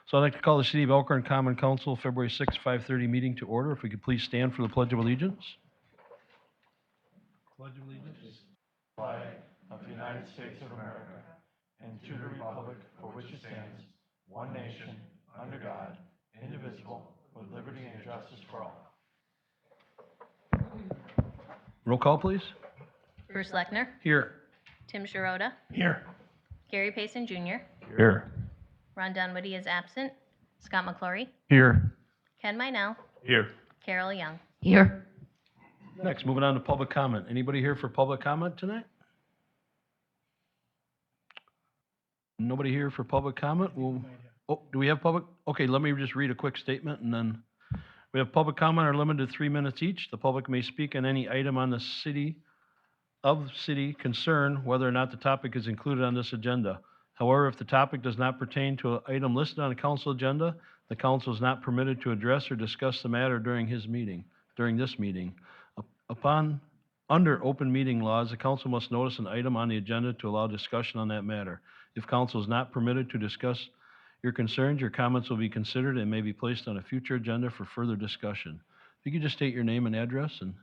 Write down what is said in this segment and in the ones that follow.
So I'd like to call the City of Elkhorn Common Council February 6, 5:30 meeting to order. If we could please stand for the Pledge of Allegiance. Pledge of Allegiance. Flag of the United States of America and to the republic for which it stands, one nation, under God, indivisible, with liberty and justice for all. Roll call, please. Bruce Lechner, Here. Tim Sharota, Here. Gary Payson Jr., Here. Ron Dunwoody is absent, Scott McClory, Here. Ken Minell, Here. Carol Young. Here. Next, moving on to public comment. Anybody here for public comment tonight? Nobody here for public comment? Oh, do we have public? Okay, let me just read a quick statement and then we have public comment are limited to 3 minutes each. The public may speak on any item on the city concern, whether or not the topic is included on this agenda. However, if the topic does not pertain to an item listed on the council agenda, the council is not permitted to address or discuss the matter during this meeting. Under open meeting laws, the council must notice an item on the agenda to allow discussion on that matter. If council is not permitted to discuss your concerns, your comments will be considered and may be placed on a future agenda for further discussion. If you could just state your name and address and.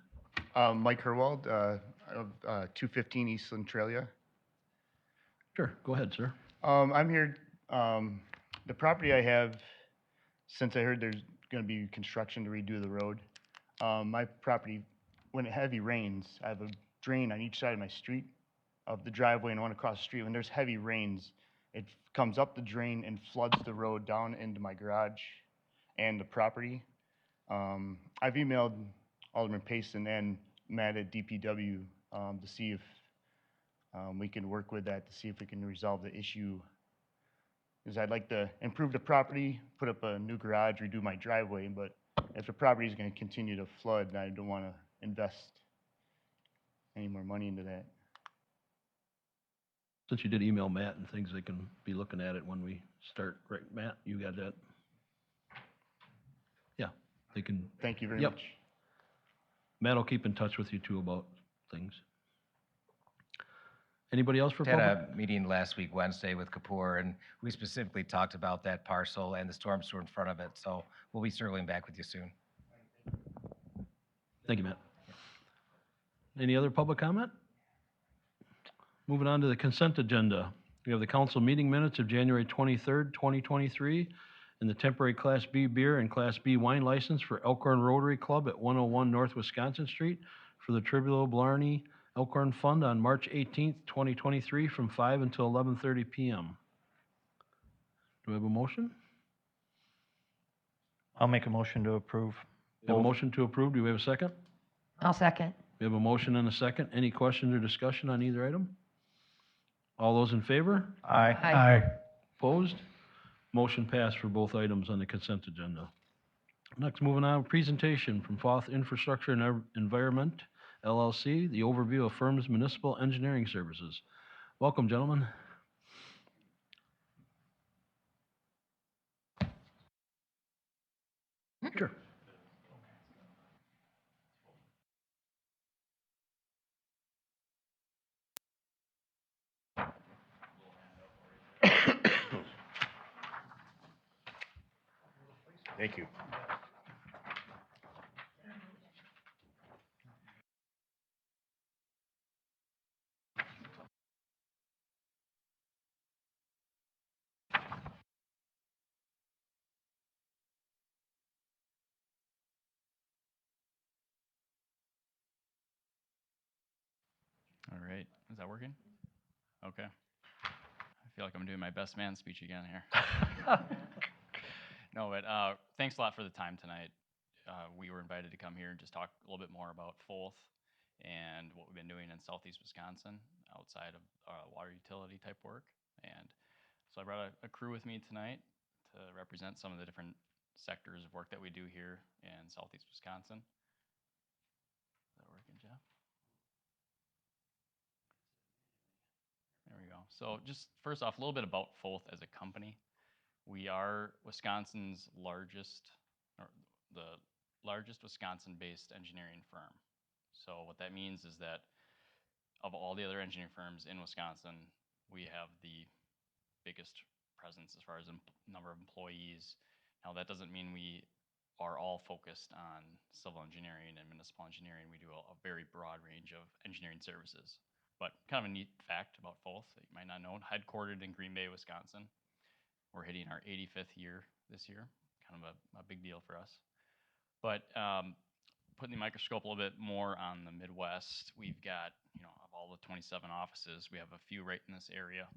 Mike Herwald, 215 East Centralia. Sure, go ahead, sir. I'm here, the property I have, since I heard there's gonna be construction to redo the road, my property, when it heavy rains, I have a drain on each side of my street, of the driveway and one across the street. When there's heavy rains, it comes up the drain and floods the road down into my garage and the property. I've emailed Alderman Payson and Matt at DPW to see if we can work with that, to see if we can resolve the issue. Because I'd like to improve the property, put up a new garage, redo my driveway, but if the property is going to continue to flood, I don't want to invest any more money into that. Since you did email Matt and things, they can be looking at it when we start. Right, Matt, you got that? Yeah, they can. Thank you very Yep. much. Matt will keep in touch with you too about things. Anybody else for Had public? a meeting last week, Wednesday, with Kapoor, and we specifically talked about that parcel and the storm sewer in front of it, so we'll be circling back with you soon. Thank you, Matt. Any other public comment? Moving on to the consent agenda. We have the council meeting minutes of January 23rd, 2023, and the temporary Class B beer and Class B wine license for Elkhorn Rotary Club at 101 North Wisconsin Street for the Tribullo Blarney Elkhorn Fund on March 18th, 2023, from 5 until 11:30 p.m. Do we have a motion? I'll make a motion to approve. We have a motion to approve. Do we have a second? I'll second. We have a motion and a second. Any questions or discussion on either item? All those in favor? Aye. Aye. Opposed? Motion passed for both items on the consent agenda. Next, moving on, presentation from Foth Infrastructure and Environment, LLC, the overview of firm's municipal engineering services. Welcome, gentlemen. Sure. Thank you. All right, is that working? Okay. I feel like I'm doing my best man speech again here. No, but thanks a lot for the time tonight. We were invited to come here and just talk a little bit more about Foth and what we've been doing in Southeast Wisconsin outside of water utility type work. And so I brought a crew with me tonight to represent some of the different sectors of work that we do here in Southeast Wisconsin. Is that working, Jeff? There we go. So just first off, a little bit about Foth as a company. We are Wisconsin's largest, or the largest Wisconsin-based engineering firm. So what that means is that of all the other engineering firms in Wisconsin, we have the biggest presence as far as number of employees. Now, that doesn't mean we are all focused on civil engineering and municipal engineering. We do a very broad range of engineering services. But kind of a neat fact about Foth that you might not know, headquartered in Green Bay, Wisconsin. We're hitting our 85th year this year, kind of a big deal for us. But putting the microscope a little bit more on the Midwest, we've got, of all the 27 offices, we have a few right in this area.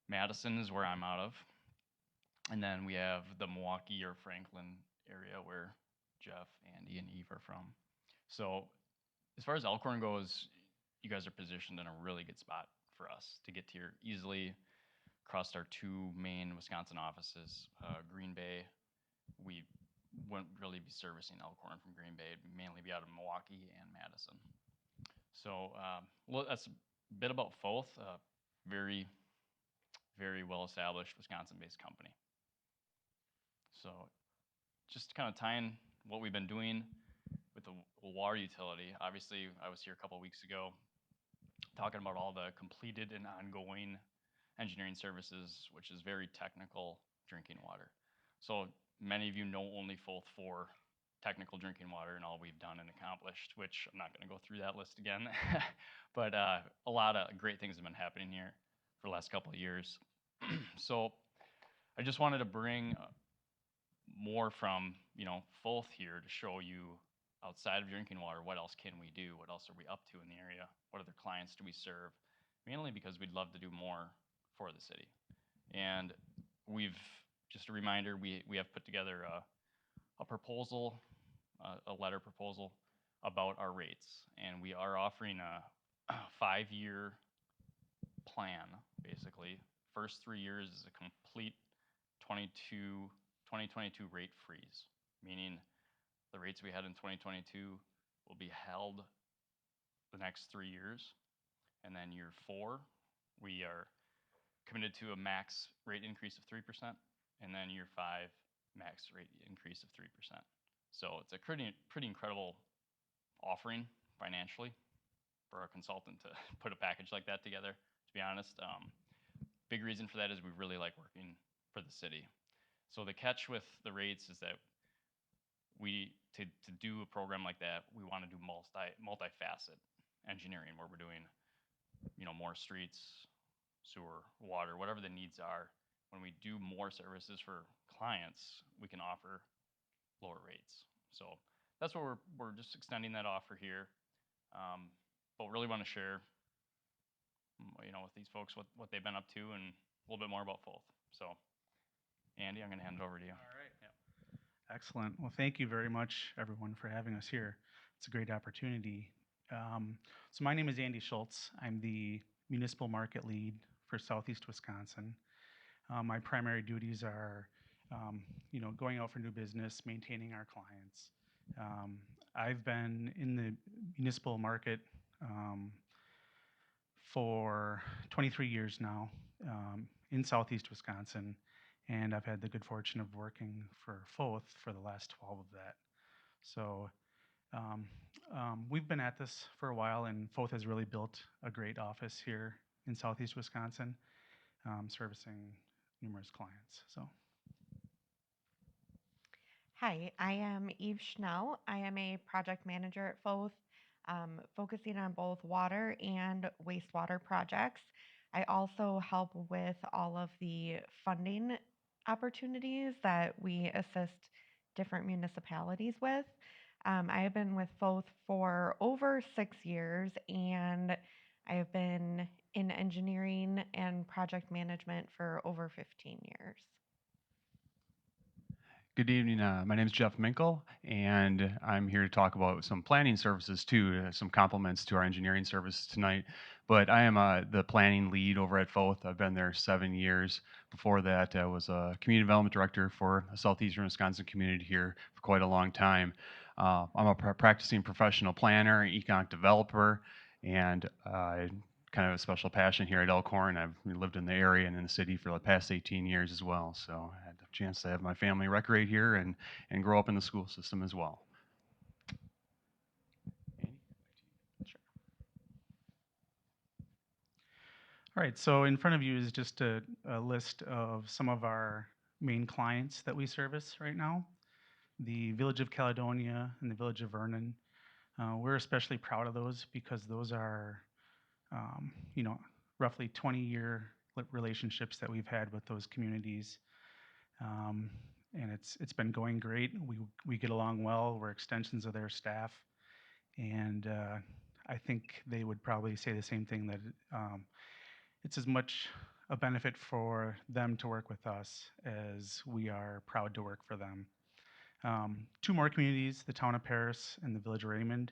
Madison is where I'm out of. And then we have the Milwaukee or Franklin area where Jeff, Andy, and Eve are from. So as far as Elkhorn goes, you guys are positioned in a really good spot for us to get here easily. Across our two main Wisconsin offices, Green Bay, we wouldn't really be servicing Elkhorn from Green Bay. It'd mainly be out of Milwaukee and Madison. So that's a bit about Foth, very, very well-established Wisconsin-based company. So just kind of tying what we've been doing with the water utility. Obviously, I was here a couple of weeks ago talking about all the completed and ongoing engineering services, which is very technical drinking water. So many of you know only Foth for technical drinking water and all we've done and accomplished, which I'm not going to go through that list again. But a lot of great things have been happening here for the last couple of years. So I just wanted to bring more from Foth here to show you outside of drinking water, what else can we do? What else are we up to in the area? What other clients do we serve? Mainly because we'd love to do more for the city. And just a reminder, we have put together a proposal, a letter proposal about our rates. And we are offering a 5-year plan, basically. First 3 years is a complete 2022 rate freeze, meaning the rates we had in 2022 will be held the next 3 years. And then year 4, we are committed to a max rate increase of 3%. And then year 5, max rate increase of 3%. So it's a pretty incredible offering financially for a consultant to put a package like that together, to be honest. Big reason for that is we really like working for the city. So the catch with the rates is that to do a program like that, we want to do multi-facet engineering where we're doing, more streets, sewer, water, whatever the needs are. When we do more services for clients, we can offer lower rates. So that's what we're just extending that offer here. But really want to share, with these folks what they've been up to and a little bit more about Foth. So, Andy, I'm going to hand it over to you. All right. Yeah. Excellent. Well, thank you very much, everyone, for having us here. It's a great opportunity. So my name is Andy Schultz. I'm the municipal market lead for Southeast Wisconsin. My primary duties are, going out for new business, maintaining our clients. I've been in the municipal market for 23 years now in Southeast Wisconsin, and I've had the good fortune of working for Foth for the last 12 of that. So we've been at this for a while, and Foth has really built a great office here in Southeast Wisconsin, servicing numerous clients. So. Hi, I am Eve Schnell. I am a project manager at Foth, focusing on both water and wastewater projects. I also help with all of the funding opportunities that we assist different municipalities with. I have been with Foth for over 6 years, and I have been in engineering and project management for over 15 years. Good evening. My name is Jeff Minkle, and I'm here to talk about some planning services too, some compliments to our engineering services tonight. But I am the planning lead over at Foth. I've been there 7 years. Before that, I was a community development director for a southeastern Wisconsin community here for quite a long time. I'm a practicing professional planner, econ developer, and kind of a special passion here at Elkhorn. I've lived in the area and in the city for the past 18 years as well. So I had the chance to have my family recreate here and grow up in the school system as well. Sure. All right, so in front of you is just a list of some of our main clients that we service right now. The Village of Caledonia and the Village of Vernon. We're especially proud of those because those are, you know, roughly 20-year relationships that we've had with those communities. And it's been going great. We get along well. We're extensions of their staff. And I think they would probably say the same thing, that it's as much a benefit for them to work with us as we are proud to work for them. Two more communities, the town of Paris and the village of Raymond.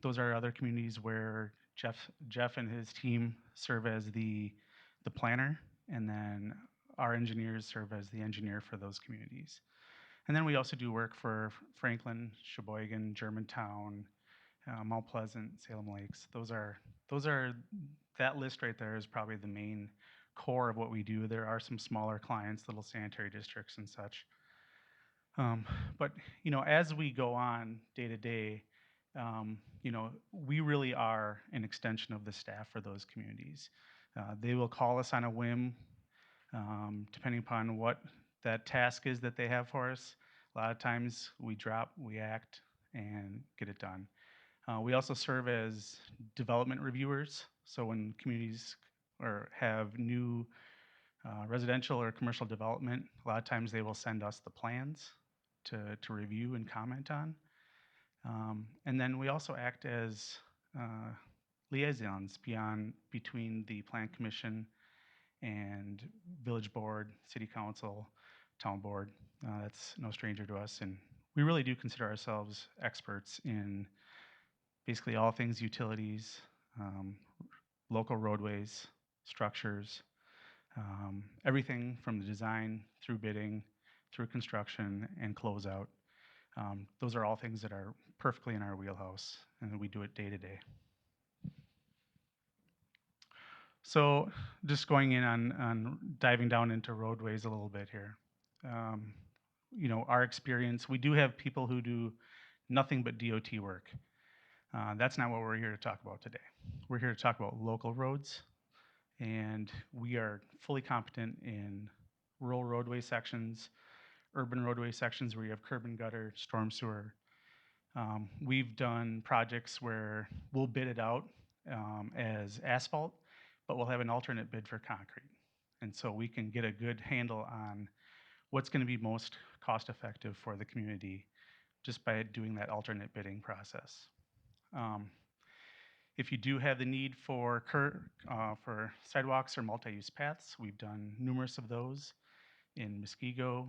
Those are other communities where Jeff and his team serve as the planner, and then our engineers serve as the engineer for those communities. And then we also do work for Franklin, Sheboygan, Germantown, Mount Pleasant, Salem Lakes. That list right there is probably the main core of what we do. There are some smaller clients, little sanitary districts and such. But you know, as we go on day to day, you know, we really are an extension of the staff for those communities. They will call us on a whim, depending upon what that task is that they have for us. A lot of times we drop, we act, and get it done. We also serve as development reviewers. So when communities have new residential or commercial development, a lot of times they will send us the plans to review and comment on. And then we also act as liaisons between the Plan Commission and Village Board, City Council, Town Board. That's no stranger to us, and we really do consider ourselves experts in basically all things utilities, local roadways, structures, everything from the design through bidding, through construction and closeout. Those are all things that are perfectly in our wheelhouse, and we do it day to day. So just going in on diving down into roadways a little bit here. You know, our experience, we do have people who do nothing but DOT work. That's not what we're here to talk about today. We're here to talk about local roads, and we are fully competent in rural roadway sections, urban roadway sections where you have curb and gutter, storm sewer. We've done projects where we'll bid it out as asphalt, but we'll have an alternate bid for concrete. And so we can get a good handle on what's going to be most cost effective for the community just by doing that alternate bidding process. If you do have the need for sidewalks or multi-use paths, we've done numerous of those in Muskego,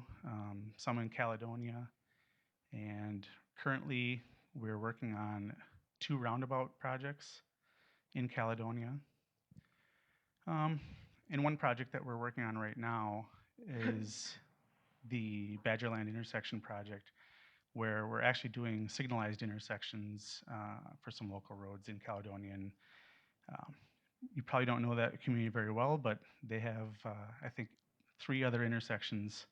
some in Caledonia, and currently we're working on 2 roundabout projects in Caledonia. And one project that we're working on right now is the Badgerland intersection project, where we're actually doing signalized intersections for some local roads in Caledonia. And you probably don't know that community very well, but they have, I think, 3 other intersections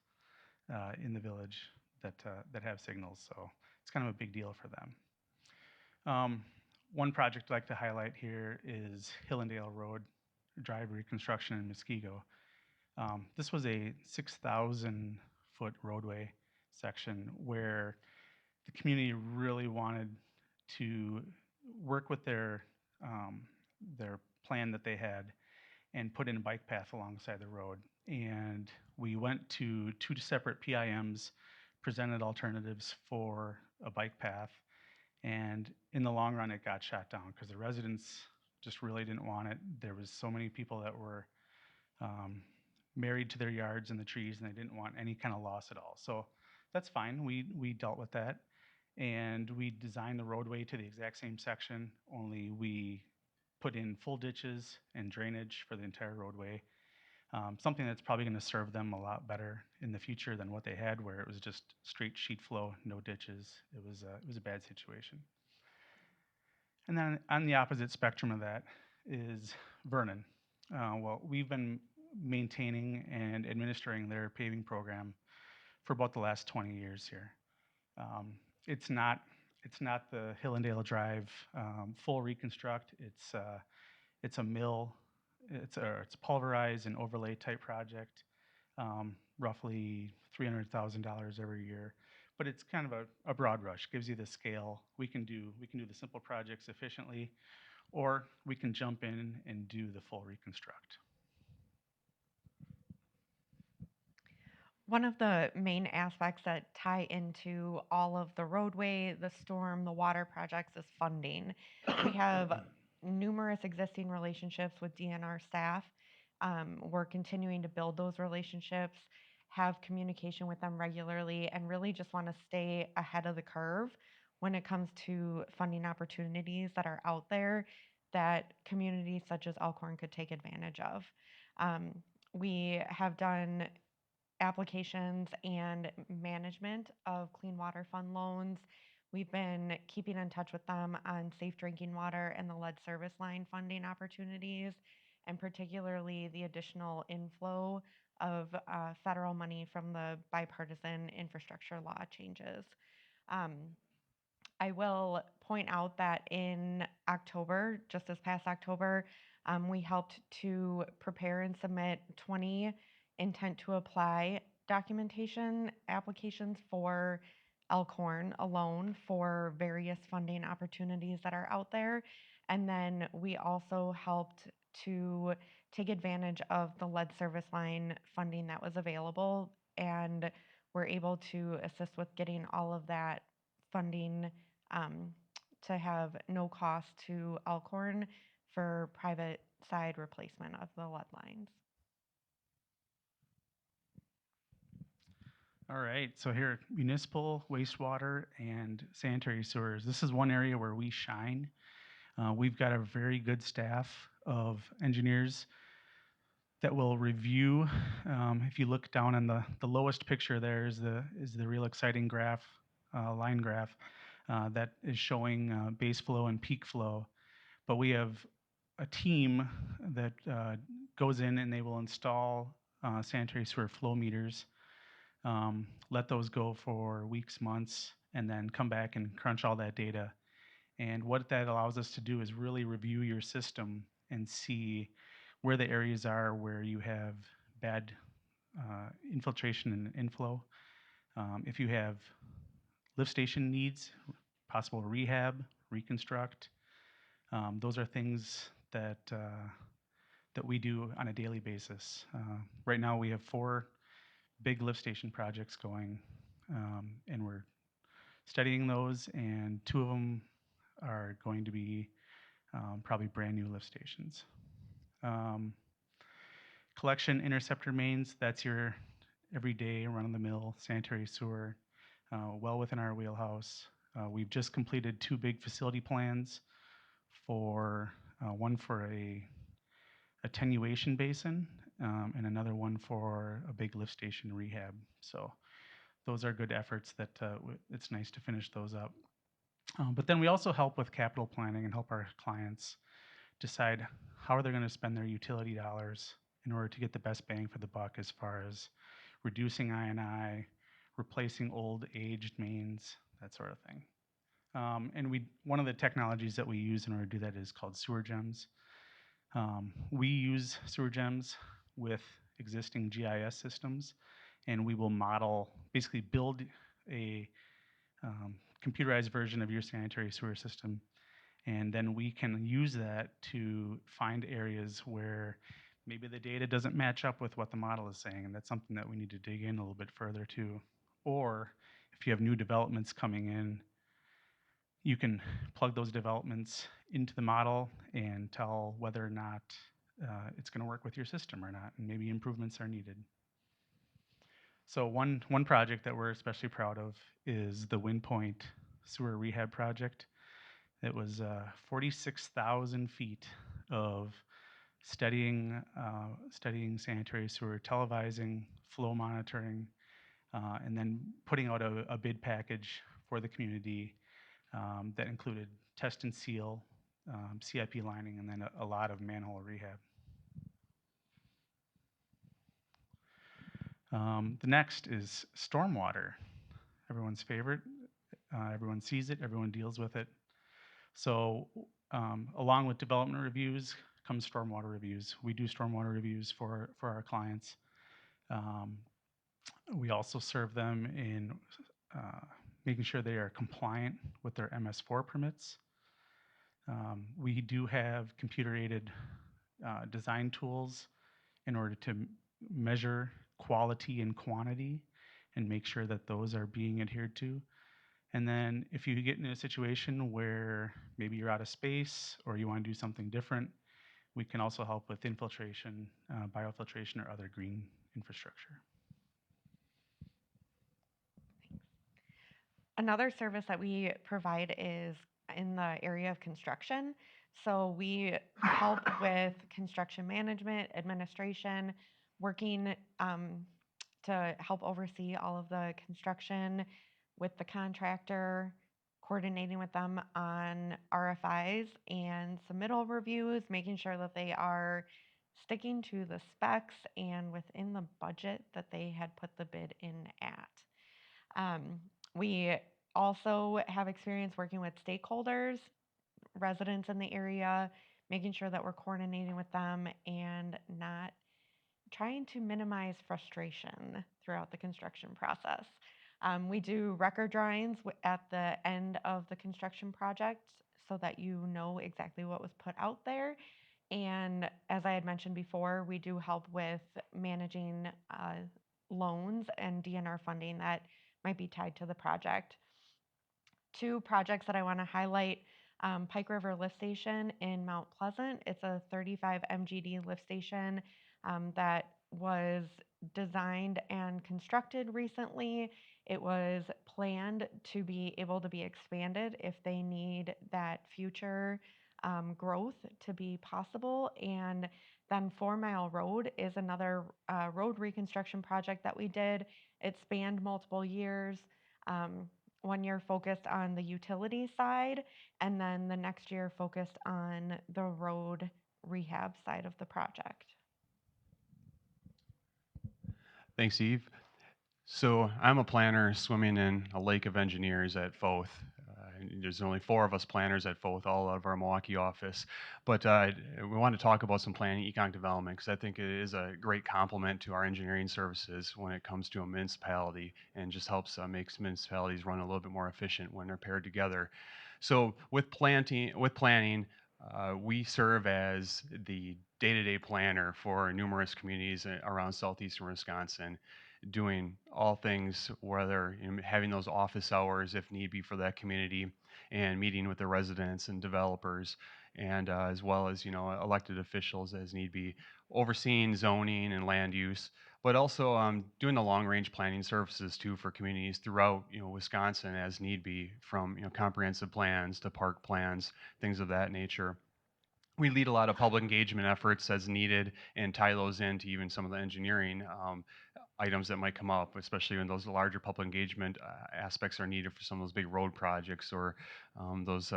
in the village that have signals. So it's kind of a big deal for them. One project I'd like to highlight here is Hillendale Road Drive reconstruction in Muskego. This was a 6,000-foot roadway section where the community really wanted to work with their plan that they had and put in a bike path alongside the road. And we went to 2 separate PIMs, presented alternatives for a bike path, and in the long run it got shot down because the residents just really didn't want it. There was so many people that were married to their yards and the trees, and they didn't want any kind of loss at all. So that's fine. We dealt with that, and we designed the roadway to the exact same section, only we put in full ditches and drainage for the entire roadway. Something that's probably going to serve them a lot better in the future than what they had, where it was just straight sheet flow, no ditches. It was a bad situation. And then on the opposite spectrum of that is Vernon. Well, we've been maintaining and administering their paving program for about the last 20 years here. It's not the Hillendale Drive full reconstruct. It's a mill it's a pulverize and overlay type project, roughly $300,000 every year. But it's kind of a broad brush, gives you the scale. We can do the simple projects efficiently, or we can jump in and do the full reconstruct. One of the main aspects that tie into all of the roadway, the storm, the water projects is funding. We have numerous existing relationships with DNR staff. We're continuing to build those relationships, have communication with them regularly, and really just want to stay ahead of the curve when it comes to funding opportunities that are out there that communities such as Elkhorn could take advantage of. Um, we have done applications and management of clean water fund loans. We've been keeping in touch with them on safe drinking water and the lead service line funding opportunities, and particularly the additional inflow of federal money from the bipartisan infrastructure law changes. Um, I will point out that in October, just this past October, we helped to prepare and submit 20 intent to apply documentation applications for Elkhorn alone for various funding opportunities that are out there. And then we also helped to take advantage of the lead service line funding that was available, and were able to assist with getting all of that funding um, to have no cost to Elkhorn for private side replacement of the lead lines. All right, so here, municipal wastewater and sanitary sewers. This is one area where we shine. We've got a very good staff of engineers that will review. If you look down on the lowest picture there is the real exciting graph, line graph, that is showing base flow and peak flow. But we have a team that goes in and they will install sanitary sewer flow meters, let those go for weeks, months, and then come back and crunch all that data. And what that allows us to do is really review your system and see where the areas are where you have bad infiltration and inflow. If you have lift station needs, possible rehab, reconstruct, those are things that that we do on a daily basis. Right now we have 4 big lift station projects going, and we're studying those, and 2 of them are going to be probably brand new lift stations. Collection interceptor mains, that's your everyday run-of-the-mill sanitary sewer, well within our wheelhouse. We've just completed 2 big facility plans for one for a attenuation basin, and another one for a big lift station rehab. So those are good efforts that it's nice to finish those up. But then we also help with capital planning and help our clients decide how are they going to spend their utility dollars in order to get the best bang for the buck as far as reducing I&I, replacing old aged mains, that sort of thing. And one of the technologies that we use in order to do that is called sewer gems. We use sewer gems with existing GIS systems, and we will model, basically build a computerized version of your sanitary sewer system, and then we can use that to find areas where maybe the data doesn't match up with what the model is saying, and that's something that we need to dig in a little bit further to. Or if you have new developments coming in, you can plug those developments into the model and tell whether or not it's going to work with your system or not, and maybe improvements are needed. So one project that we're especially proud of is the Wind Point Sewer Rehab Project. It was 46,000 feet of studying sanitary sewer, televising, flow monitoring, and then putting out a bid package for the community that included test and seal, CIP lining, and then a lot of manhole rehab. The next is stormwater, everyone's favorite. Everyone sees it, everyone deals with it. So along with development reviews comes stormwater reviews. We do stormwater reviews for our clients. We also serve them in making sure they are compliant with their MS4 permits. We do have computer-aided design tools in order to measure quality and quantity and make sure that those are being adhered to. And then if you get in a situation where maybe you're out of space or you want to do something different, we can also help with infiltration, biofiltration, or other green infrastructure. Another service that we provide is in the area of construction. So we help with construction management, administration, working to help oversee all of the construction with the contractor, coordinating with them on RFIs and submittal reviews, making sure that they are sticking to the specs and within the budget that they had put the bid in at. We also have experience working with stakeholders, residents in the area, making sure that we're coordinating with them and not trying to minimize frustration throughout the construction process. We do record drawings at the end of the construction project so that you know exactly what was put out there. And as I had mentioned before, we do help with managing loans and DNR funding that might be tied to the project. Two projects that I want to highlight, Pike River Lift Station in Mount Pleasant. It's a 35 MGD lift station that was designed and constructed recently. It was planned to be able to be expanded if they need that future growth to be possible. And then 4 Mile Road is another road reconstruction project that we did. It spanned multiple years. 1 year focused on the utility side, and then the next year focused on the road rehab side of the project. Thanks, Eve. So I'm a planner swimming in a lake of engineers at Foth. There's only 4 of us planners at Foth, all out of our Milwaukee office. But we want to talk about some planning economic development because I think it is a great complement to our engineering services when it comes to a municipality and just helps makes municipalities run a little bit more efficient when they're paired together. So with planning, we serve as the day-to-day planner for numerous communities around southeastern Wisconsin, doing all things, whether having those office hours if need be for that community, and meeting with the residents and developers, and as well as elected officials as need be, overseeing zoning and land use, but also doing the long-range planning services too for communities throughout Wisconsin as need be, from comprehensive plans to park plans, things of that nature. We lead a lot of public engagement efforts as needed and tie those into even some of the engineering items that might come up, especially when those larger public engagement aspects are needed for some of those big road projects or those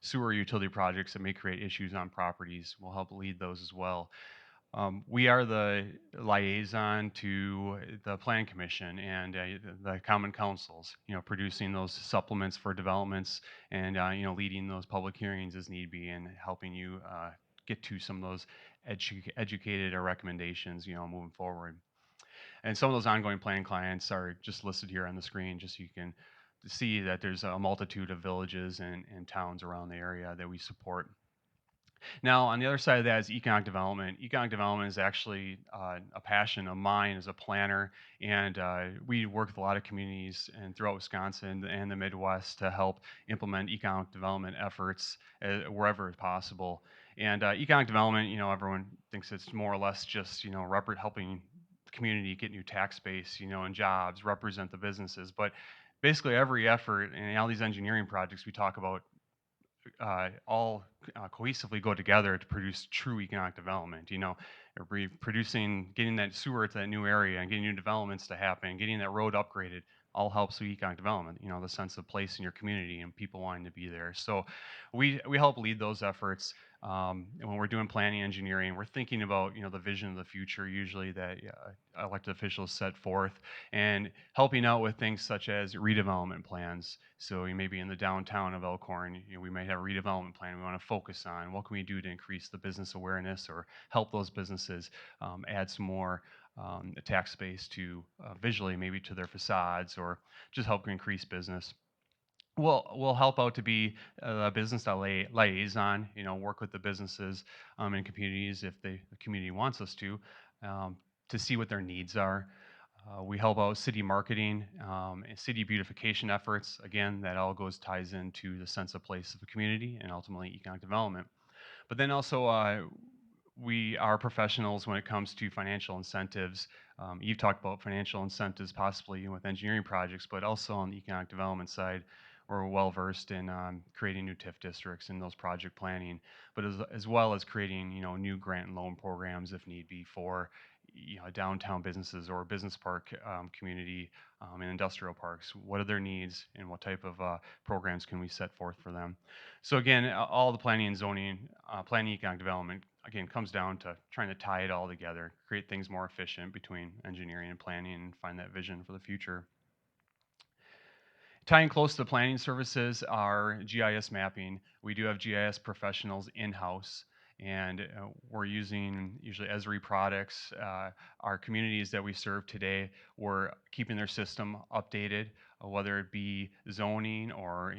sewer utility projects that may create issues on properties. We'll help lead those as well. We are the liaison to the Plan Commission and the Common Councils, producing those supplements for developments and, leading those public hearings as need be and helping you get to some of those educated recommendations, moving forward. And some of those ongoing planning clients are just listed here on the screen, just so you can see that there's a multitude of villages and towns around the area that we support. Now, on the other side of that is economic development. Economic development is actually a passion of mine as a planner, and we work with a lot of communities and throughout Wisconsin and the Midwest to help implement economic development efforts wherever possible. And economic development, everyone thinks it's more or less just helping the community get new tax base, and jobs, represent the businesses. But basically, every effort and all these engineering projects we talk about all cohesively go together to produce true economic development. Producing, getting that sewer to that new area and getting new developments to happen, getting that road upgraded, all helps with economic development, the sense of place in your community and people wanting to be there. So we help lead those efforts. And when we're doing planning engineering, we're thinking about, the vision of the future usually that elected officials set forth, and helping out with things such as redevelopment plans. So you may be in the downtown of Elkhorn, we might have a redevelopment plan we want to focus on. What can we do to increase the business awareness or help those businesses add some more tax space to visually maybe to their facades, or just help increase business. We'll help out to be a business liaison, work with the businesses and communities if the community wants us to see what their needs are. We help out city marketing and city beautification efforts. Again, that all ties into the sense of place of the community and ultimately economic development. But then also, we are professionals when it comes to financial incentives. You've talked about financial incentives possibly with engineering projects, but also on the economic development side, we're well versed in creating new TIF districts and those project planning, but as well as creating new grant and loan programs if need be for downtown businesses or business park community and industrial parks. What are their needs and what type of programs can we set forth for them? So again, all the planning and zoning, planning economic development, again, comes down to trying to tie it all together, create things more efficient between engineering and planning, and find that vision for the future. Tying close to the planning services are GIS mapping. We do have GIS professionals in-house, and we're using usually Esri products. Our communities that we serve today, we're keeping their system updated, whether it be zoning or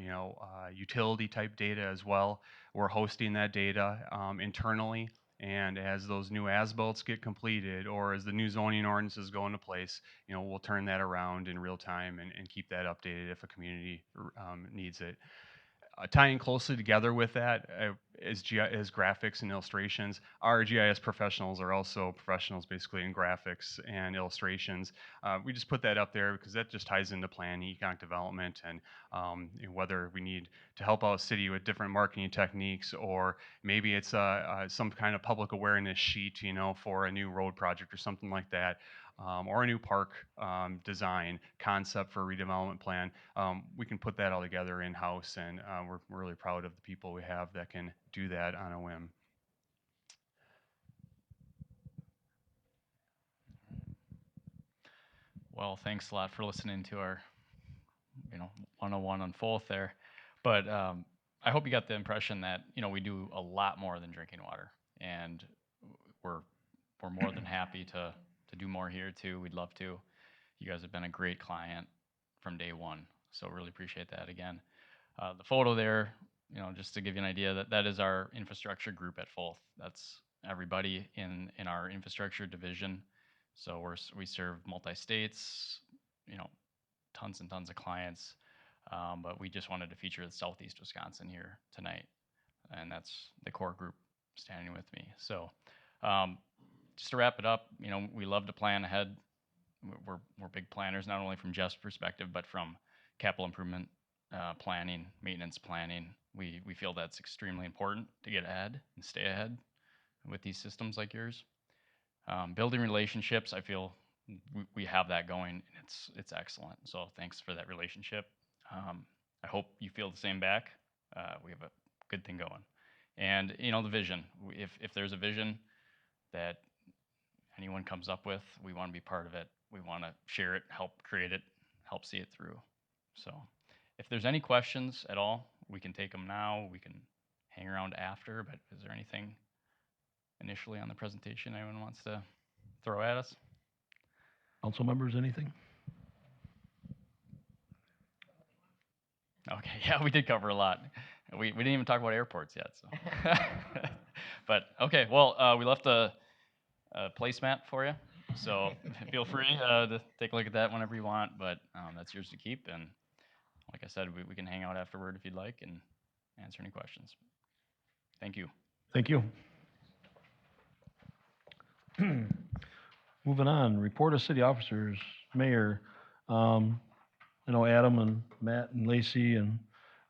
utility type data as well. We're hosting that data internally, and as those new as-built get completed, or as the new zoning ordinances go into place, we'll turn that around in real time and keep that updated if a community needs it. Tying closely together with that is graphics and illustrations. Our GIS professionals are also professionals basically in graphics and illustrations. We just put that up there because that just ties into planning, economic development, and whether we need to help out a city with different marketing techniques, or maybe it's some kind of public awareness sheet, for a new road project or something like that. Or a new park design concept for a redevelopment plan. We can put that all together in-house, and we're really proud of the people we have that can do that on a whim. Well, thanks a lot for listening to our, 101 on Fourth there. But I hope you got the impression that, we do a lot more than drinking water, and we're more than happy to do more here too. We'd love to. You guys have been a great client from day one, so really appreciate that again. The photo there, just to give you an idea, that is our infrastructure group at Fourth. That's everybody in our infrastructure division. So we serve multi-states, tons and tons of clients, but we just wanted to feature the Southeast Wisconsin here tonight, and that's the core group standing with me. So just to wrap it up, we love to plan ahead. We're big planners, not only from Jeff's perspective, but from capital improvement planning, maintenance planning. We feel that's extremely important to get ahead and stay ahead with these systems like yours. Building relationships, I feel we have that going. It's excellent. So thanks for that relationship. I hope you feel the same back. We have a good thing going. And the vision. If there's a vision that anyone comes up with, we want to be part of it. We want to share it, help create it, help see it through. So if there's any questions at all, we can take them now. We can hang around after, but is there anything initially on the presentation anyone wants to throw at us? Council members, anything? Okay, yeah, we did cover a lot. We didn't even talk about airports yet. So, but okay, well, we left a placemat for you, so feel free to take a look at that whenever you want. But that's yours to keep, and like I said, we can hang out afterward if you'd like and answer any questions. Thank you. Thank you. Moving on, report of city officers, mayor. Adam and Matt and Lacey and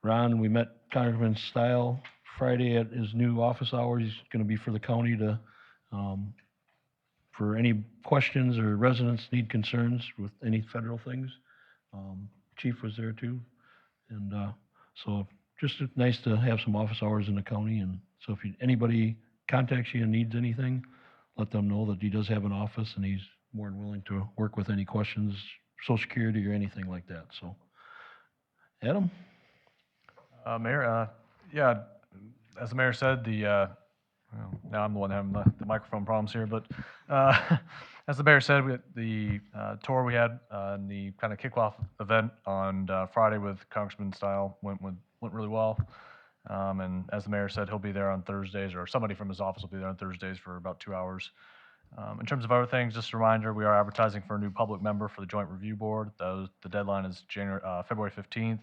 Ron, we met Congressman Stile Friday at his new office hours. He's going to be for the county to, for any questions or residents need concerns with any federal things. Chief was there too. And so just nice to have some office hours in the county, and so if anybody contacts you and needs anything, let them know that he does have an office and he's more than willing to work with any questions, social security or anything like that, so. Adam? Mayor, yeah, as the mayor said, well, now I'm the one having the microphone problems here, but as the mayor said, the tour we had and the kind of kickoff event on Friday with Congressman Style went really well. And as the mayor said, he'll be there on Thursdays, or somebody from his office will be there on Thursdays for about 2 hours. In terms of other things, just a reminder, we are advertising for a new public member for the Joint Review Board. The deadline is February 15th.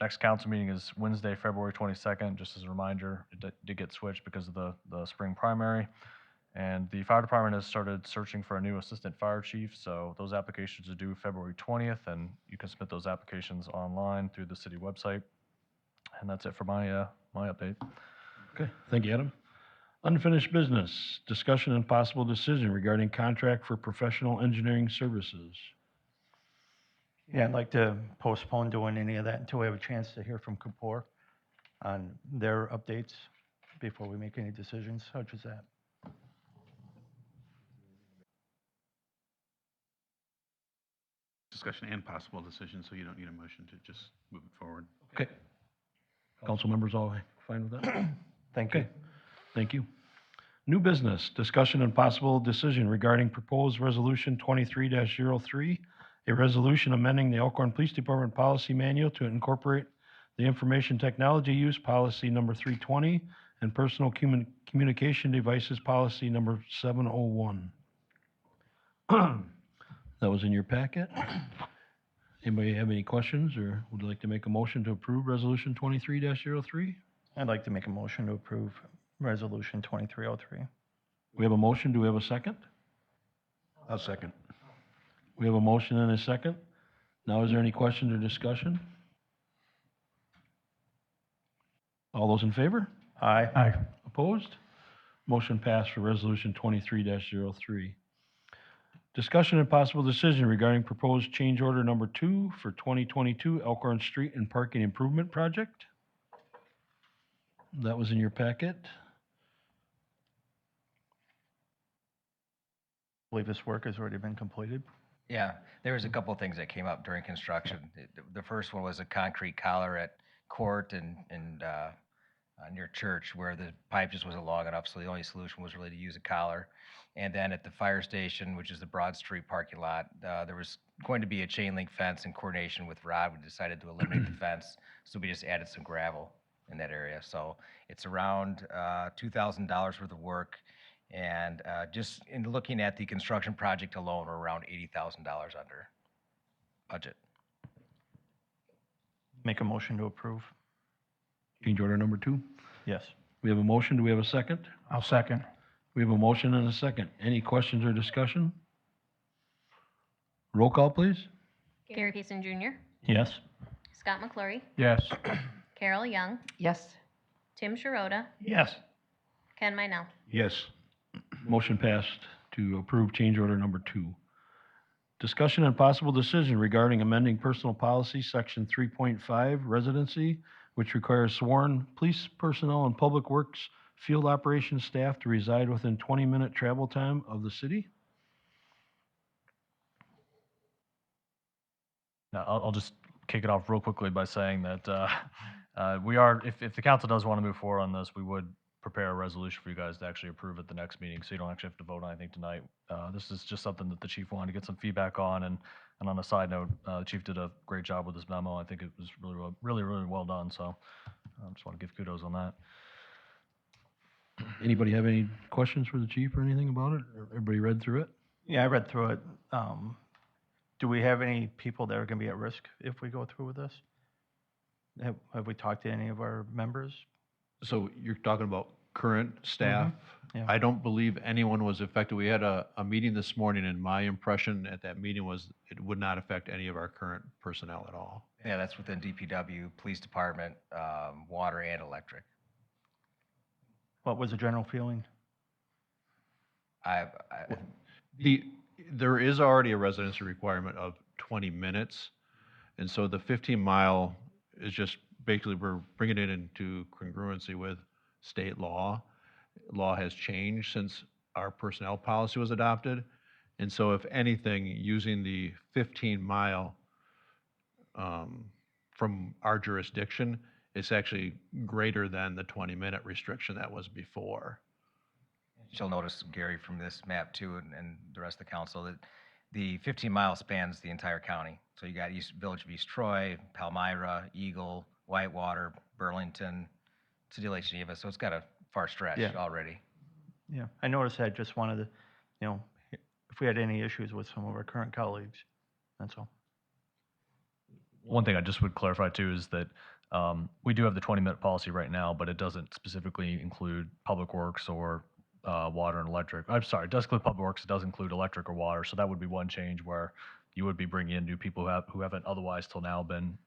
Next council meeting is Wednesday, February 22nd, just as a reminder. It did get switched because of the spring primary. And the fire department has started searching for a new assistant fire chief, so those applications are due February 20th, and you can submit those applications online through the city website. And that's it for my update. Okay, thank you, Adam. Unfinished business, discussion and possible decision regarding contract for professional engineering services. Yeah, I'd like to postpone doing any of that until we have a chance to hear from Kapoor on their updates before we make any decisions, such as that. Discussion and possible decision, so you don't need a motion to just move it forward. Okay. Council members all fine with that? Thank you. Okay, thank you. New business, discussion and possible decision regarding proposed resolution 23-03, a resolution amending the Elkhorn Police Department Policy Manual to incorporate the Information Technology Use Policy number 320 and Personal Communication Devices Policy number 701. That was in your packet. Anybody have any questions, or would like to make a motion to approve resolution 23-03? I'd like to make a motion to approve Resolution 2303. We have a motion, do we have a second? I'll second. We have a motion and a second. Now, is there any questions or discussion? All those in favor? Aye. Opposed? Motion passed for resolution 23-03. Discussion and possible decision regarding proposed change order number 2 for 2022 Elkhorn Street and Parking Improvement Project. That was in your packet. I believe this work has already been completed. Yeah, there was a couple of things that came up during construction. The first one was a concrete collar at Court and near church, where the pipe just wasn't long enough, so the only solution was really to use a collar. And then at the fire station, which is the Broad Street parking lot, there was going to be a chain link fence in coordination with Rod. We decided to eliminate the fence, so we just added some gravel in that area. So it's around $2,000 worth of work. And just in looking at the construction project alone, we're around $80,000 under budget. Make a motion to approve. Change order number 2. Yes. We have a motion, do we have a second? I'll second. We have a motion and a second. Any questions or discussion? Roll call, please. Gary Pearson Jr., Yes. Scott McClory, Yes. Carol Young, Yes. Tim Sharota, Yes. Ken Minell. Yes. Motion passed to approve change order number 2. Discussion and possible decision regarding amending personal policy, section 3.5, residency, which requires sworn police personnel and public works field operations staff to reside within 20-minute travel time of the city. Now, I'll just kick it off real quickly by saying that we are, if the council does want to move forward on this, we would prepare a resolution for you guys to actually approve at the next meeting, so you don't actually have to vote on anything tonight. This is just something that the chief wanted to get some feedback on, and on a side note, the chief did a great job with this memo. I think it was really well done, so I just want to give kudos on that. Anybody have any questions for the chief or anything about it? Everybody read through it? Yeah, I read through it. Do we have any people that are going to be at risk if we go through with this? Have we talked to any of our members? So you're talking about current staff? Yeah. I don't believe anyone was affected. We had a meeting this morning, and my impression at that meeting was it would not affect any of our current personnel at all. Yeah, that's within DPW, police department, water and electric. What was the general feeling? There is already a residency requirement of 20 minutes, and so the 15-mile is just basically we're bringing it into congruency with state law. Law has changed since our personnel policy was adopted. And so if anything, using the 15-mile from our jurisdiction, it's actually greater than the 20-minute restriction that was before. You'll notice, Gary, from this map too, and the rest of the council, that the 15 miles spans the entire county. So you got Village of East Troy, Palmyra, Eagle, Whitewater, Burlington, City of Lake Geneva. So it's got a far stretch Yeah. already. Yeah, I noticed that, just wanted to, if we had any issues with some of our current colleagues, that's all. One thing I just would clarify too is that we do have the 20-minute policy right now, but it doesn't specifically include public works or water and electric. I'm sorry, it does include public works, it does include electric or water. So that would be one change where you would be bringing in new people who haven't otherwise till now been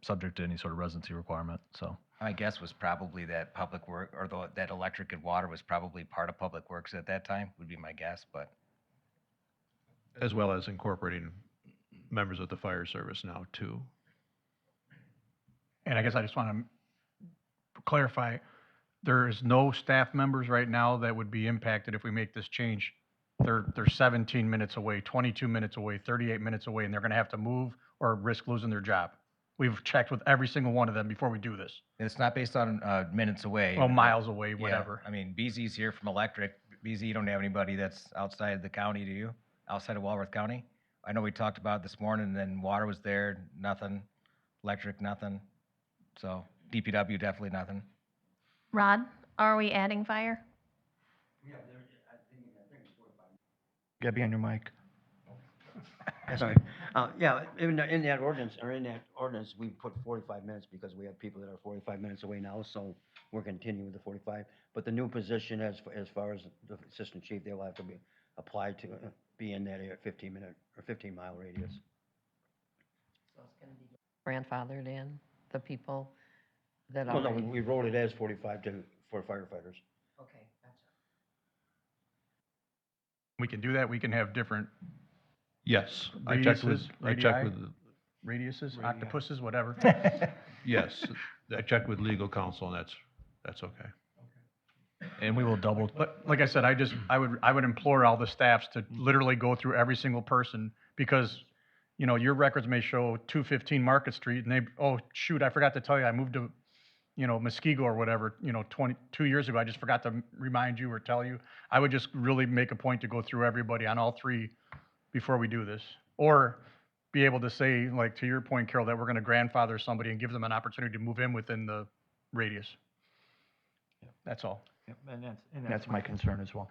subject to any sort of residency requirement. So My guess was probably that public work, or that electric and water was probably part of public works at that time, would be my guess, but. As well as incorporating members of the fire service now too. And I guess I just want to clarify, there is no staff members right now that would be impacted if we make this change. They're 17 minutes away, 22 minutes away, 38 minutes away, and they're going to have to move or risk losing their job. We've checked with every single one of them before we do this. It's not based on minutes away. Well, miles away, Yeah, whatever. I mean, BZ's here from electric. BZ, you don't have anybody that's outside the county, do you? Outside of Walworth County? I know we talked about it this morning, and then water was there, nothing. Electric, nothing. So DPW, definitely nothing. Rod, are we adding fire? Gotta be on your mic. Sorry. Yeah, in that ordinance, we put 45 minutes because we have people that are 45 minutes away now, so we're continuing with the 45. But the new position, as far as the assistant chief, they'll have to be applied to be in that 15-minute or 15-mile radius. So it's going to be grandfathered in, the people that Well, no, already. we wrote it as 45 for firefighters. Okay, gotcha. We can do that. We can have different Yes, I checked with, radiuses, octopuses, whatever. yes, I checked with legal counsel and that's okay. and we will double. But like I said, I would implore all the staffs to literally go through every single person, because, your records may show 215 Market Street and oh, shoot, I forgot to tell you, I moved to, Muskego or whatever, 22 years ago. I just forgot to remind you or tell you. I would just really make a point to go through everybody on all three before we do this. Or be able to say, like, to your point, Carol, that we're going to grandfather somebody and give them an opportunity to move in within the radius. That's all. Yep, and that's my concern as well.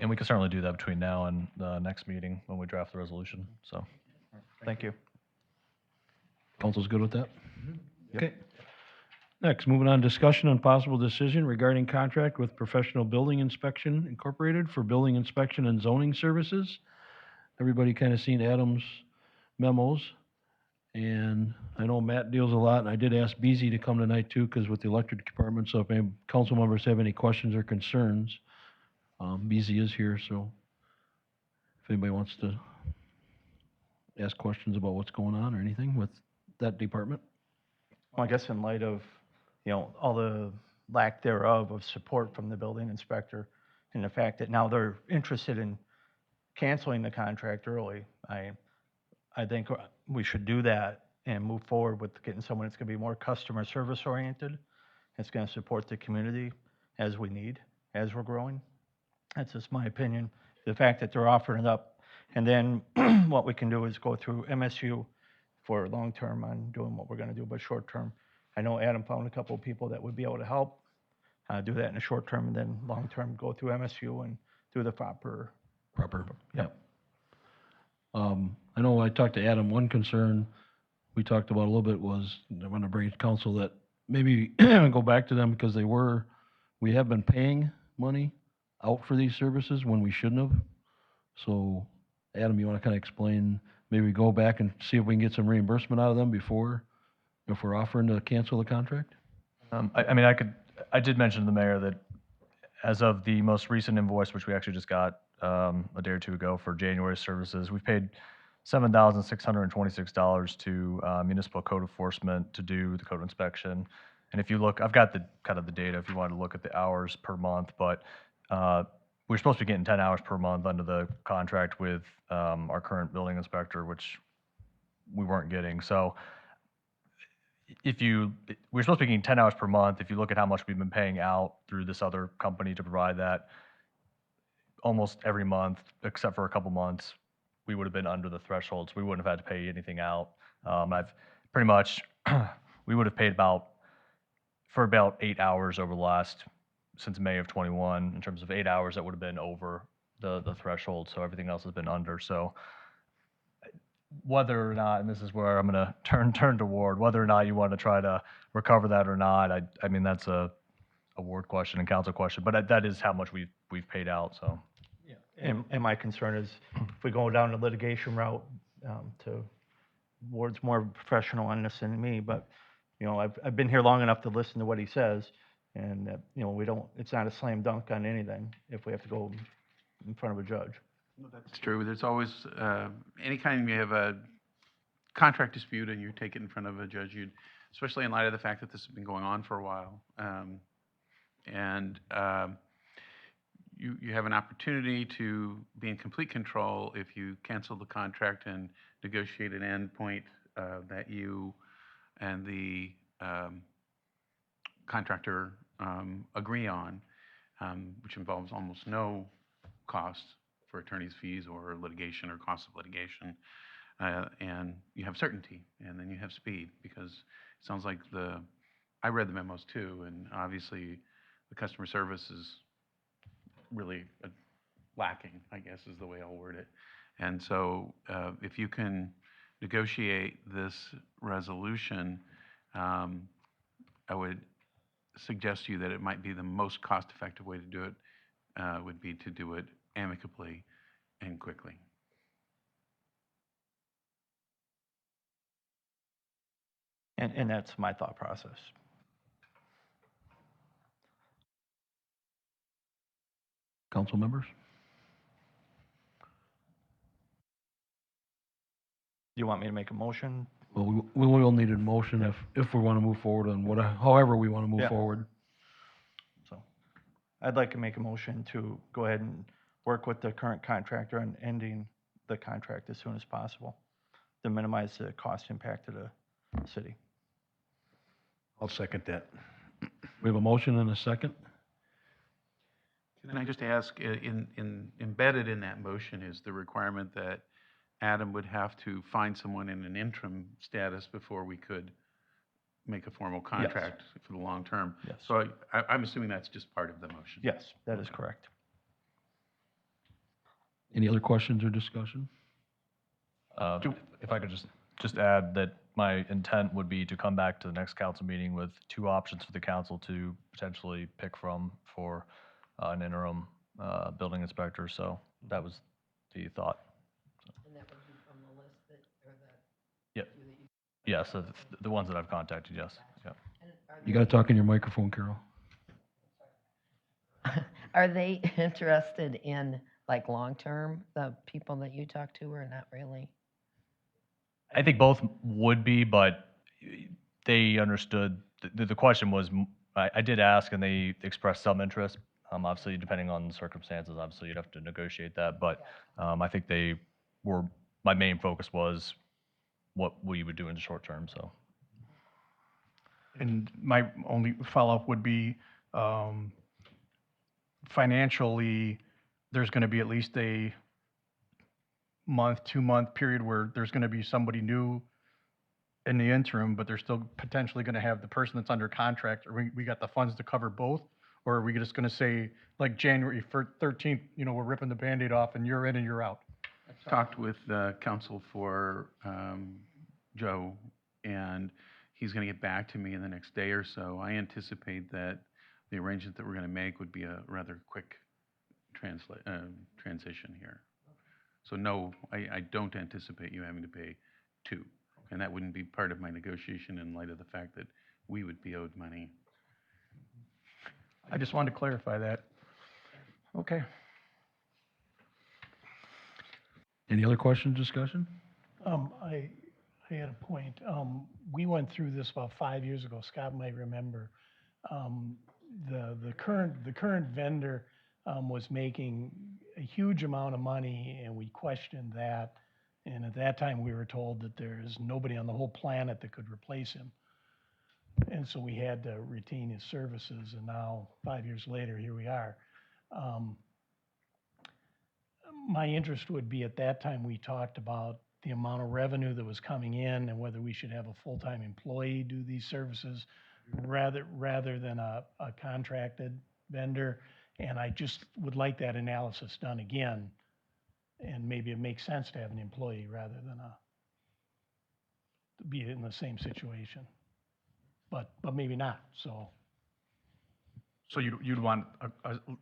And we can certainly do that between now and the next meeting when we draft the resolution. So, Thank you. Council's good with that? Okay. Next, moving on, discussion on possible decision regarding contract with Professional Building Inspection Incorporated for building inspection and zoning services. Everybody kind of seen Adam's memos, and I know Matt deals a lot, and I did ask BZ to come tonight too, because with the electric department, so if any council members have any questions or concerns, BZ is here, so if anybody wants to ask questions about what's going on or anything with that department. Well, I guess in light of, all the lack thereof of support from the building inspector, and the fact that now they're interested in canceling the contract early, I think we should do that and move forward with getting someone that's going to be more customer service oriented. That's going to support the community as we need, as we're growing. That's just my opinion. The fact that they're offering it up, and then what we can do is go through MSU for long-term on doing what we're going to do, but short-term, I know Adam found a couple of people that would be able to help do that in the short term, and then long-term go through MSU and do the proper. Yep. I know I talked to Adam, one concern we talked about a little bit was, I want to bring it to council that maybe go back to them because we have been paying money out for these services when we shouldn't have. So Adam, you want to kind of explain, maybe go back and see if we can get some reimbursement out of them before, if we're offering to cancel the contract? I did mention to the mayor that as of the most recent invoice, which we actually just got a day or two ago for January services, we've paid $7,626 to municipal code enforcement to do the code inspection. And if you look, I've got the kind of the data if you want to look at the hours per month, but we're supposed to be getting 10 hours per month under the contract with our current building inspector, which we weren't getting. So we're supposed to be getting 10 hours per month. If you look at how much we've been paying out through this other company to provide that, almost every month, except for a couple months, we would have been under the thresholds. We wouldn't have had to pay anything out. I've pretty much, we would have paid for about 8 hours over the last, since May of 21, in terms of 8 hours that would have been over the threshold. So everything else has been under. So whether or not, and this is where I'm going to turn to Ward, whether or not you want to try to recover that or not, I mean, that's a Ward question and council question, but that is how much we've paid out, so. And my concern is if we go down the litigation route, to Ward's more professional on this than me, but, you know, I've been here long enough to listen to what he says, and, you know, it's not a slam dunk on anything if we have to go in front of a judge. That's true. There's always, anytime you have a contract dispute and you take it in front of a judge, especially in light of the fact that this has been going on for a while, you have an opportunity to be in complete control if you cancel the contract and negotiate an end point that you and the contractor agree on, which involves almost no cost for attorney's fees or litigation or cost of litigation. And you have certainty, and then you have speed, because it sounds like I read the memos too, and obviously the customer service is really lacking, I guess is the way I'll word it. And so if you can negotiate this resolution, I would suggest to you that it might be the most cost-effective way to do it would be to do it amicably and quickly. And that's my thought process. Council members? Do you want me to make a motion? Well, we will need a motion if we want to move forward on however we want to move Yeah. forward. So I'd like to make a motion to go ahead and work with the current contractor on ending the contract as soon as possible to minimize the cost impact to the city. I'll second that. We have a motion and a second. Can I just ask, embedded in that motion is the requirement that Adam would have to find someone in an interim status before we could make a formal contract for the long term? Yes. So I'm assuming that's just part of the motion? Yes, that is correct. Any other questions or discussion? If I could just add that my intent would be to come back to the next council meeting with 2 options for the council to potentially pick from for an interim building inspector. So that was the thought. And that would be from the list Yep. Yes, the ones that I've contacted, yes. Yeah. You got to talk in your microphone, Carol. Are they interested in, like, long-term, the people that you talk to, or not really? I think both would be, but they understood, the question was, I did ask and they expressed some interest. Obviously, depending on the circumstances, obviously you'd have to negotiate that, but I think my main focus was what we would do in the short term, so. And my only follow-up would be, financially, there's going to be at least a month, 2-month period where there's going to be somebody new in the interim, but they're still potentially going to have the person that's under contract. Or we got the funds to cover both? Or are we just going to say, like January 13th, we're ripping the Band-Aid off and you're in and you're out? I've talked with counsel for Joe, and he's going to get back to me in the next day or so. I anticipate that the arrangement that we're going to make would be a rather quick transition here. So no, I don't anticipate you having to pay 2. And that wouldn't be part of my negotiation in light of the fact that we would be owed money. I just wanted to clarify that. Okay. Any other questions, discussion? I had a point. We went through this about 5 years ago. Scott might remember. The current vendor was making a huge amount of money, and we questioned that. And at that time, we were told that there's nobody on the whole planet that could replace him. And so we had to retain his services, and now, 5 years later, here we are. My interest would be, at that time, we talked about the amount of revenue that was coming in and whether we should have a full-time employee do these services rather than a contracted vendor. And I just would like that analysis done again. And maybe it makes sense to have an employee rather than to be in the same situation. But maybe not, so. So you'd want a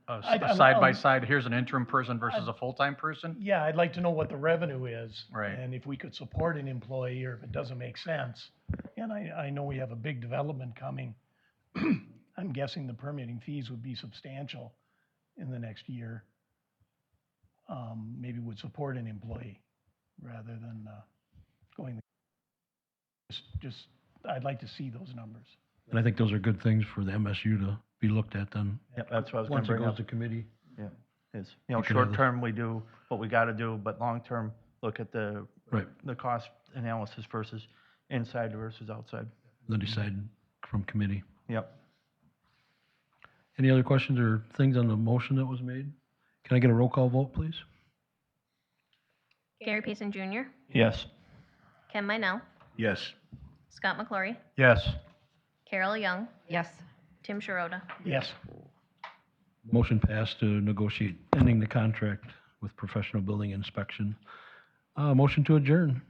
I'd- side-by-side, here's an interim person versus a full-time person? Yeah, I'd like to know what the revenue is. Right. And if we could support an employee, or if it doesn't make sense. And I know we have a big development coming. I'm guessing the permitting fees would be substantial in the next year. Maybe would support an employee rather than going. Just, I'd like to see those numbers. And I think those are good things for the MSU to be looked at then. Yep, that's what I was gonna Once it bring goes up. to committee. Yeah, is, You could have short the- term, we do what we gotta do, but long term, look at the Right. the cost analysis versus inside versus outside. Then decide from committee. Yep. Any other questions or things on the motion that was made? Can I get a roll call vote, please? Gary Payson Jr., Yes. Ken Minell, Yes. Scott McClory, Yes. Carol Young, Yes. Tim Sharota. Yes. Motion passed to negotiate ending the contract with Professional Building Inspection. Motion to adjourn.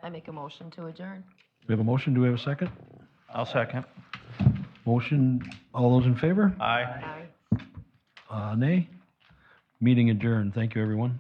I make a motion to adjourn. We have a motion. Do we have a second? I'll second. Motion, all those in favor? Aye. Aye. Nay? Meeting adjourned. Thank you, everyone.